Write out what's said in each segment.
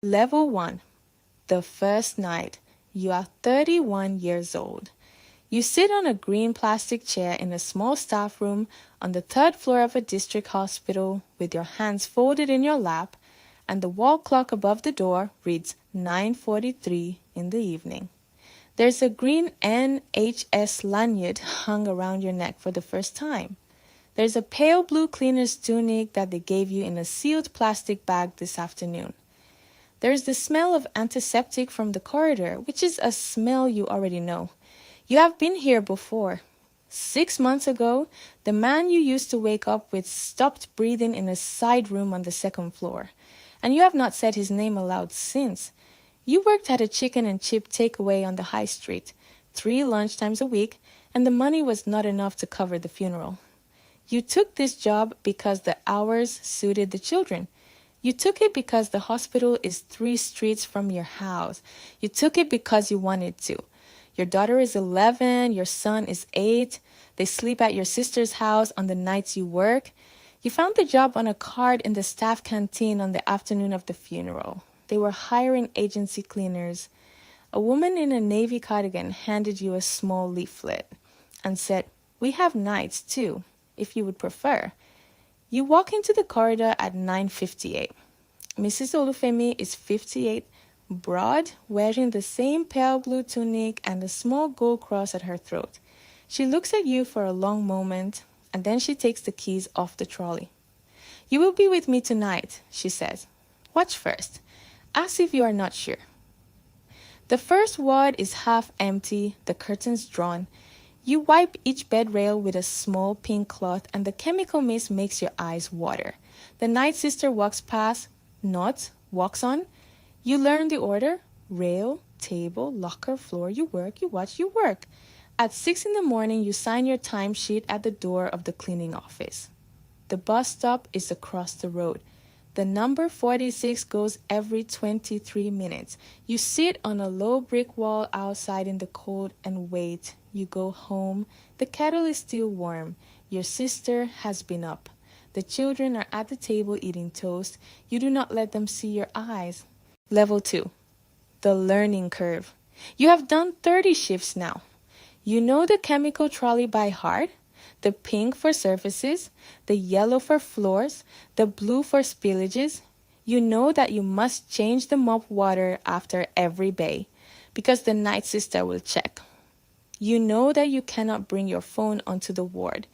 Level 1. The first night. You are 31 years old. You sit on a green plastic chair in a small staff room on the third floor of a district hospital with your hands folded in your lap, and the wall clock above the door reads 9:43 in the evening. There's a green NHS lanyard hung around your neck for the first time. There's a pale blue cleaner's tunic that they gave you in a sealed plastic bag this afternoon. There's the smell of antiseptic from the corridor, which is a smell you already know. You have been here before. 6 months ago, the man you used to wake up with stopped breathing in a side room on the second floor, and you have not said his name aloud since. You worked at a chicken and chip takeaway on the high street, 3 lunchtimes a week, and the money was not enough to cover the funeral. You took this job because the hours suited the children. You took it because the hospital is 3 streets from your house. You took it because you wanted to. Your daughter is 11, your son is 8. They sleep at your sister's house on the nights you work. You found the job on a card in the staff canteen on the afternoon of the funeral. They were hiring agency cleaners. A woman in a navy cardigan handed you a small leaflet and said, "We have nights too, if you would prefer." You walk into the corridor at 9:58. Mrs. Olufemi is 58, broad, wearing the same pale blue tunic and a small gold cross at her throat. She looks at you for a long moment, and then she takes the keys off the trolley. "You will be with me tonight," she says. "Watch first. As if you are not sure." The first ward is half empty, the curtains drawn. You wipe each bed rail with a small pink cloth, and the chemical mist makes your eyes water. The night sister walks past, nods, walks on. You learn the order: rail, table, locker, floor. You work, you watch, you work. At 6 in the morning, you sign your timesheet at the door of the cleaning office. The bus stop is across the road. The number 46 goes every 23 minutes. You sit on a low brick wall outside in the cold and wait. You go home. The kettle is still warm. Your sister has been up. The children are at the table eating toast. You do not let them see your eyes. Level 2. The learning curve. You have done 30 shifts now. You know the chemical trolley by heart. The pink for surfaces, the yellow for floors, the blue for spillages. You know that you must change the mop water after every bay, because the night sister will check. You know that you cannot bring your phone onto the ward.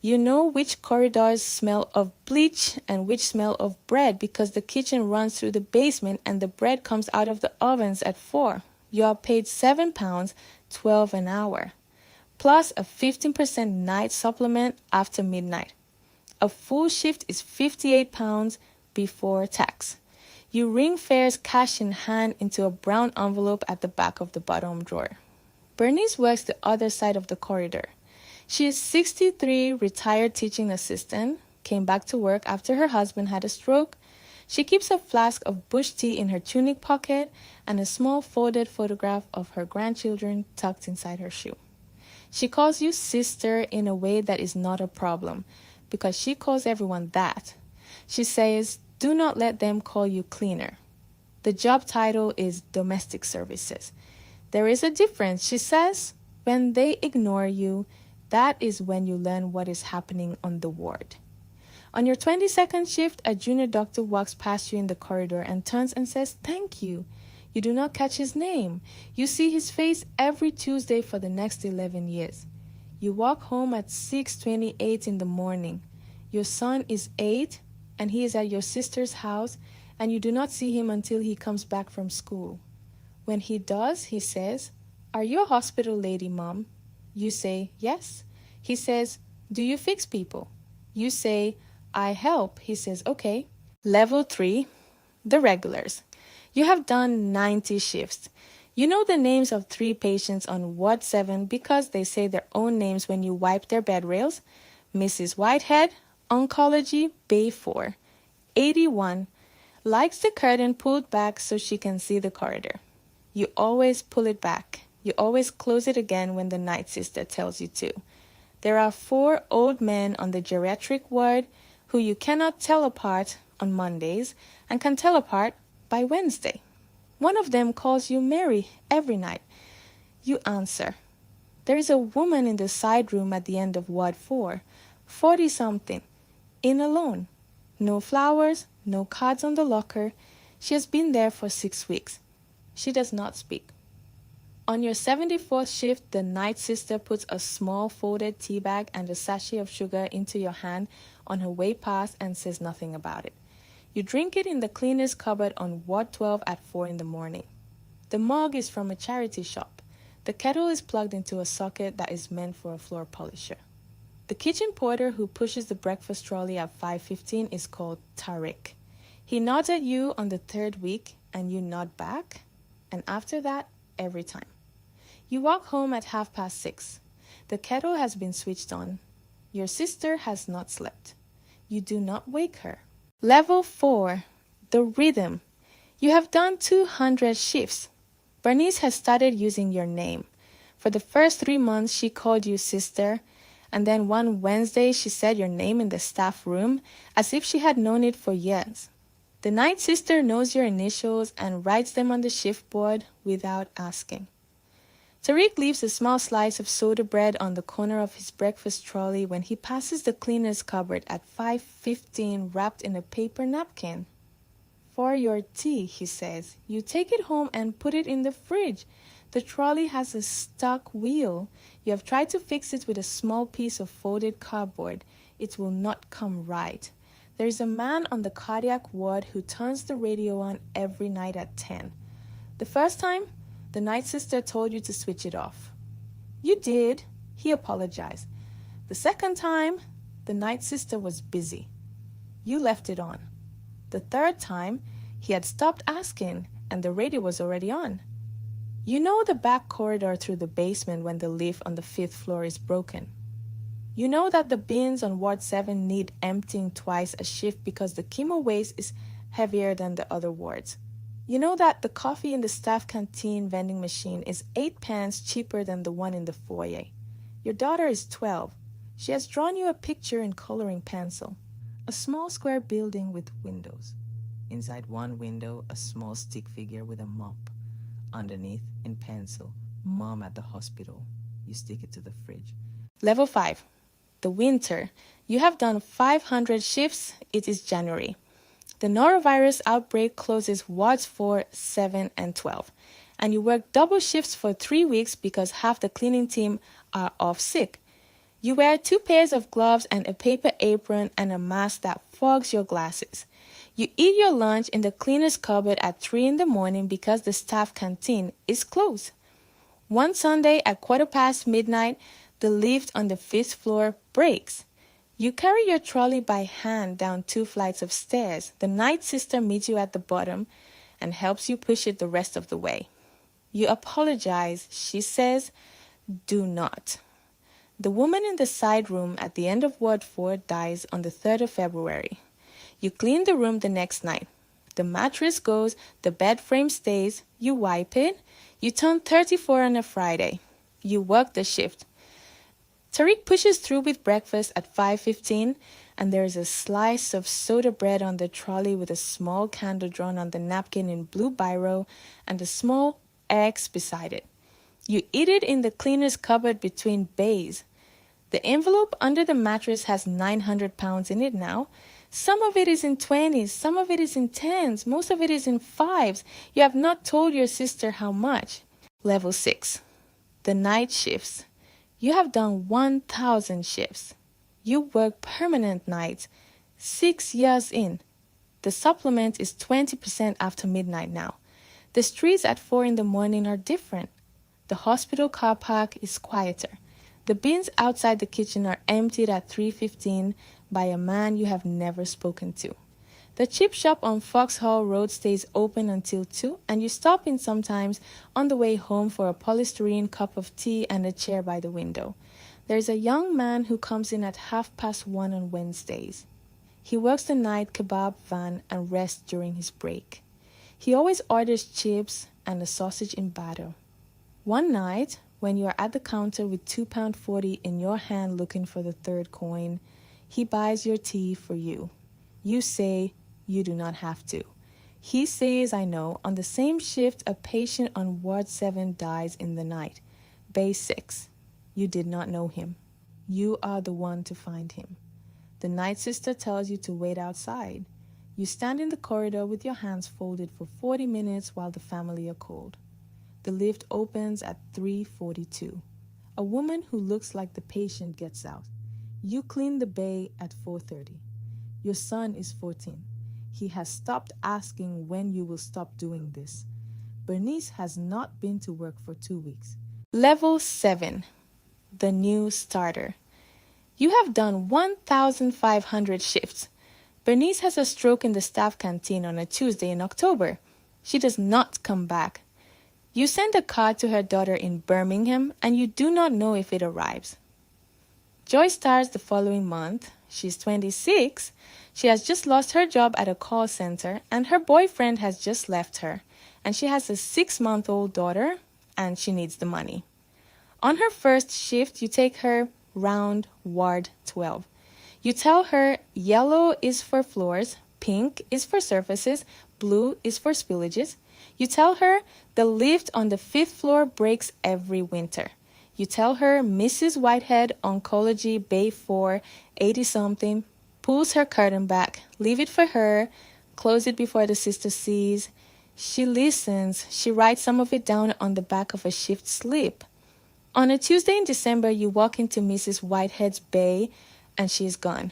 You know which corridors smell of bleach and which smell of bread, because the kitchen runs through the basement and the bread comes out of the ovens at 4. You are paid £7, 12 an hour, plus a 15% night supplement after midnight. A full shift is £58 before tax. You ring fares cash in hand into a brown envelope at the back of the bottom drawer. Bernice works the other side of the corridor. She is 63, retired teaching assistant, came back to work after her husband had a stroke. She keeps a flask of bush tea in her tunic pocket and a small folded photograph of her grandchildren tucked inside her shoe. She calls you sister in a way that is not a problem, because she calls everyone that. She says, "Do not let them call you cleaner." The job title is domestic services. There is a difference, she says. When they ignore you, that is when you learn what is happening on the ward. On your 22nd shift, a junior doctor walks past you in the corridor and turns and says, "Thank you." You do not catch his name. You see his face every Tuesday for the next 11 years. You walk home at 6:28 in the morning. Your son is 8, and he is at your sister's house, and you do not see him until he comes back from school. When he does, he says, "Are you a hospital lady, Mom?" You say, "Yes." He says, "Do you fix people?" You say, "I help." He says, "Okay." Level 3, the regulars. You have done 90 shifts. You know the names of 3 patients on Ward 7 because they say their own names when you wipe their bed rails. Mrs. Whitehead, Oncology, Bay 4. 81, likes the curtain pulled back so she can see the corridor. You always pull it back. You always close it again when the night sister tells you to. There are 4 old men on the geriatric ward who you cannot tell apart on Mondays and can tell apart by Wednesday. One of them calls you Mary every night. You answer. There is a woman in the side room at the end of Ward 4, 40-something, in alone. No flowers, no cards on the locker. She has been there for 6 weeks. She does not speak. On your 74th shift, the night sister puts a small folded tea bag and a sachet of sugar into your hand on her way past and says nothing about it. You drink it in the cleaner's cupboard on Ward 12 at 4 in the morning. The mug is from a charity shop. The kettle is plugged into a socket that is meant for a floor polisher. The kitchen porter who pushes the breakfast trolley at 5:15 is called Tariq. He nods at you on the 3rd week and you nod back, and after that, every time. You walk home at 6:30. The kettle has been switched on. Your sister has not slept. You do not wake her. Level 4, the rhythm. You have done 200 shifts. Bernice has started using your name. For the first 3 months, she called you sister, and then one Wednesday, she said your name in the staff room as if she had known it for years. The night sister knows your initials and writes them on the shift board without asking. Tariq leaves a small slice of soda bread on the corner of his breakfast trolley when he passes the cleaner's cupboard at 5:15 wrapped in a paper napkin. For your tea, he says. You take it home and put it in the fridge. The trolley has a stuck wheel. You have tried to fix it with a small piece of folded cardboard. It will not come right. There is a man on the cardiac ward who turns the radio on every night at 10. The first time, the night sister told you to switch it off. You did. He apologized. The second time, the night sister was busy. You left it on. The third time, he had stopped asking and the radio was already on. You know the back corridor through the basement when the lift on the 5th floor is broken. You know that the bins on Ward 7 need emptying twice a shift because the chemo waste is heavier than the other wards. You know that the coffee in the staff canteen vending machine is 8 pence cheaper than the one in the foyer. Your daughter is 12. She has drawn you a picture in coloring pencil. A small square building with windows. Inside one window, a small stick figure with a mop. Underneath, in pencil, Mom at the hospital. You stick it to the fridge. Level 5. The winter. You have done 500 shifts. It is January. The norovirus outbreak closes wards 4, 7, and 12. And you work double shifts for 3 weeks because half the cleaning team are off sick. You wear 2 pairs of gloves and a paper apron and a mask that fogs your glasses. You eat your lunch in the cleaner's cupboard at 3 in the morning because the staff canteen is closed. One Sunday at midnight, the lift on the 5th floor breaks. You carry your trolley by hand down 2 flights of stairs. The night sister meets you at the bottom and helps you push it the rest of the way. You apologize. She says, do not. The woman in the side room at the end of Ward 4 dies on the 3rd of February. You clean the room the next night. The mattress goes, the bed frame stays, you wipe it. You turn 34 on a Friday. You work the shift. Tariq pushes through with breakfast at 5:15, and there is a slice of soda bread on the trolley with a small candle drawn on the napkin in blue biro and a small X beside it. You eat it in the cleaner's cupboard between bays. The envelope under the mattress has 900 pounds in it now. Some of it is in 20s, some of it is in 10s, most of it is in 5s. You have not told your sister how much. Level 6. The night shifts. You have done 1,000 shifts. You work permanent nights, 6 years in. The supplement is 20% after midnight now. The streets at 4 in the morning are different. The hospital car park is quieter. The bins outside the kitchen are emptied at 3:15 by a man you have never spoken to. The chip shop on Foxhall Road stays open until 2, and you stop in sometimes on the way home for a polystyrene cup of tea and a chair by the window. There is a young man who comes in at 1:30 on Wednesdays. He works the night kebab van and rests during his break. He always orders chips and a sausage in batter. One night, when you are at the counter with £2.40 in your hand looking for the 3rd coin, he buys your tea for you. You say you do not have to. He says, I know, on the same shift, a patient on Ward 7 dies in the night. Bay 6. You did not know him. You are the one to find him. The night sister tells you to wait outside. You stand in the corridor with your hands folded for 40 minutes while the family are called. The lift opens at 3:42. A woman who looks like the patient gets out. You clean the bay at 4:30. Your son is 14. He has stopped asking when you will stop doing this. Bernice has not been to work for 2 weeks. Level 7. The new starter. You have done 1,500 shifts. Bernice has a stroke in the staff canteen on a Tuesday in October. She does not come back. You send a card to her daughter in Birmingham and you do not know if it arrives. Joy starts the following month. She's 26. She has just lost her job at a call center and her boyfriend has just left her. And she has a 6-month-old daughter and she needs the money. On her first shift, you take her round Ward 12. You tell her yellow is for floors, pink is for surfaces, blue is for spillages. You tell her the lift on the 5th floor breaks every winter. You tell her Mrs. Whitehead, Oncology, Bay 4, 80-something, pulls her curtain back, leave it for her, close it before the sister sees. She listens. She writes some of it down on the back of a shift slip. On a Tuesday in December, you walk into Mrs. Whitehead's bay and she is gone.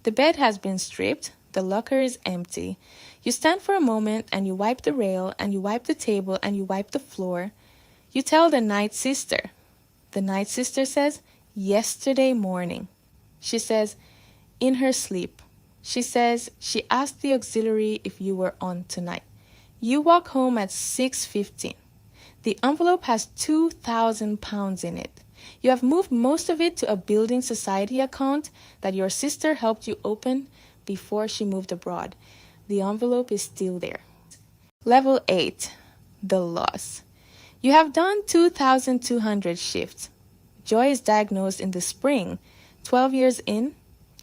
The bed has been stripped. The locker is empty. You stand for a moment and you wipe the rail and you wipe the table and you wipe the floor. You tell the night sister. The night sister says, yesterday morning. She says, in her sleep. She says, she asked the auxiliary if you were on tonight. You walk home at 6:15. The envelope has £2,000 in it. You have moved most of it to a building society account that your sister helped you open before she moved abroad. The envelope is still there. Level 8. The loss. You have done 2,200 shifts. Joy is diagnosed in the spring, 12 years in.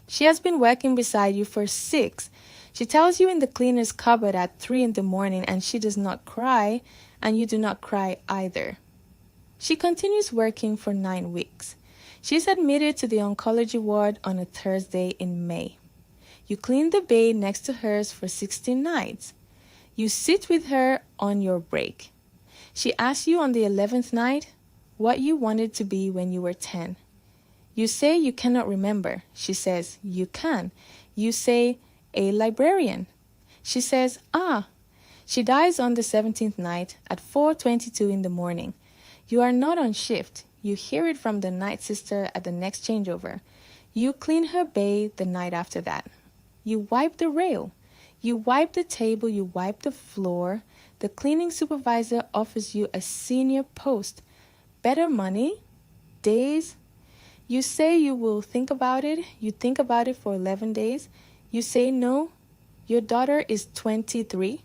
She has been working beside you for 6. She tells you in the cleaner's cupboard at 3 in the morning and she does not cry, and you do not cry either. She continues working for 9 weeks. She's admitted to the oncology ward on a Thursday in May. You clean the bay next to hers for 16 nights. You sit with her on your break. She asks you on the 11th night what you wanted to be when you were 10. You say you cannot remember. She says, you can. You say, a librarian. She says, ah. She dies on the 17th night at 4:22 in the morning. You are not on shift. You hear it from the night sister at the next changeover. You clean her bay the night after that. You wipe the rail. You wipe the table. You wipe the floor. The cleaning supervisor offers you a senior post. Better money? Days? You say you will think about it. You think about it for 11 days. You say no. Your daughter is 23.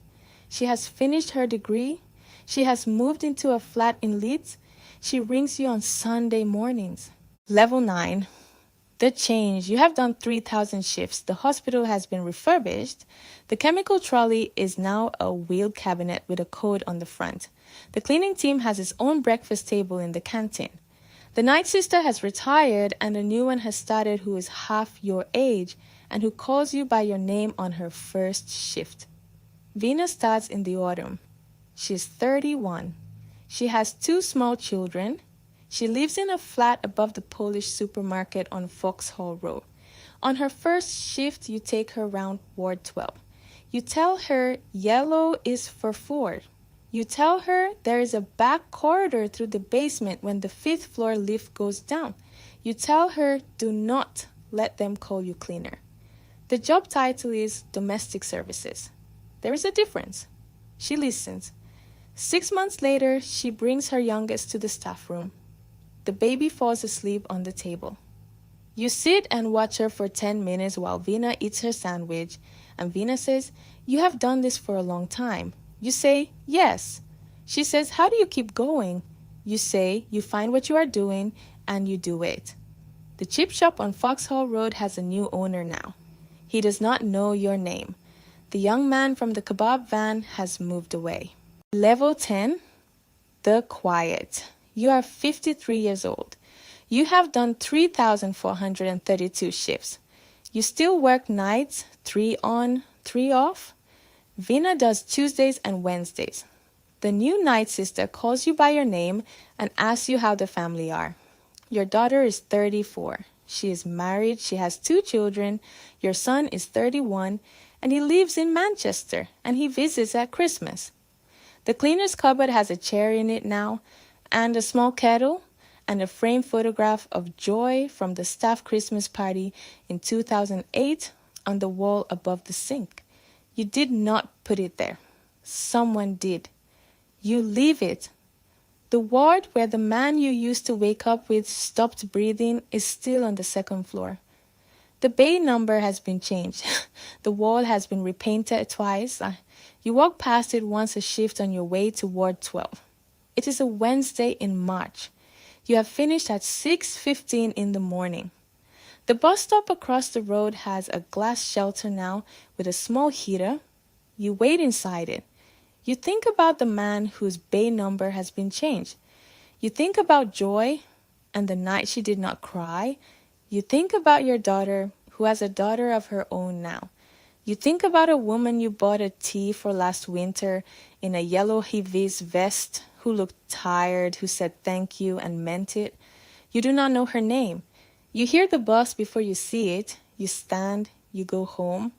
She has finished her degree. She has moved into a flat in Leeds. She rings you on Sunday mornings. Level 9. The change. You have done 3,000 shifts. The hospital has been refurbished. The chemical trolley is now a wheeled cabinet with a code on the front. The cleaning team has its own breakfast table in the canteen. The night sister has retired and a new one has started who is half your age and who calls you by your name on her first shift. Vina starts in the autumn. She's 31. She has 2 small children. She lives in a flat above the Polish supermarket on Vauxhall Road. On her first shift, you take her round Ward 12. You tell her yellow is for Ford. You tell her there is a back corridor through the basement when the 5th floor lift goes down. You tell her do not let them call you cleaner. The job title is domestic services. There is a difference. She listens. 6 months later, she brings her youngest to the staff room. The baby falls asleep on the table. You sit and watch her for 10 minutes while Vina eats her sandwich, and Vina says, you have done this for a long time. You say, yes. She says, how do you keep going? You say, you find what you are doing, and you do it. The chip shop on Vauxhall Road has a new owner now. He does not know your name. The young man from the kebab van has moved away. Level 10, the quiet. You are 53 years old. You have done 3,432 shifts. You still work nights, 3 on, 3 off? Vina does Tuesdays and Wednesdays. The new night sister calls you by your name and asks you how the family are. Your daughter is 34. She is married, she has 2 children. Your son is 31, and he lives in Manchester, and he visits at Christmas. The cleaner's cupboard has a chair in it now, and a small kettle, and a framed photograph of Joy from the staff Christmas party in 2008 on the wall above the sink. You did not put it there. Someone did. You leave it. The ward where the man you used to wake up with stopped breathing is still on the 2nd floor. The bay number has been changed. The wall has been repainted twice. You walk past it once a shift on your way to Ward 12. It is a Wednesday in March. You have finished at 6:15 in the morning. The bus stop across the road has a glass shelter now with a small heater. You wait inside it. You think about the man whose bay number has been changed. You think about Joy and the night she did not cry. You think about your daughter, who has a daughter of her own now. You think about a woman you bought a tea for last winter in a yellow Hivis vest, who looked tired, who said thank you and meant it. You do not know her name. You hear the bus before you see it. You stand, you go home.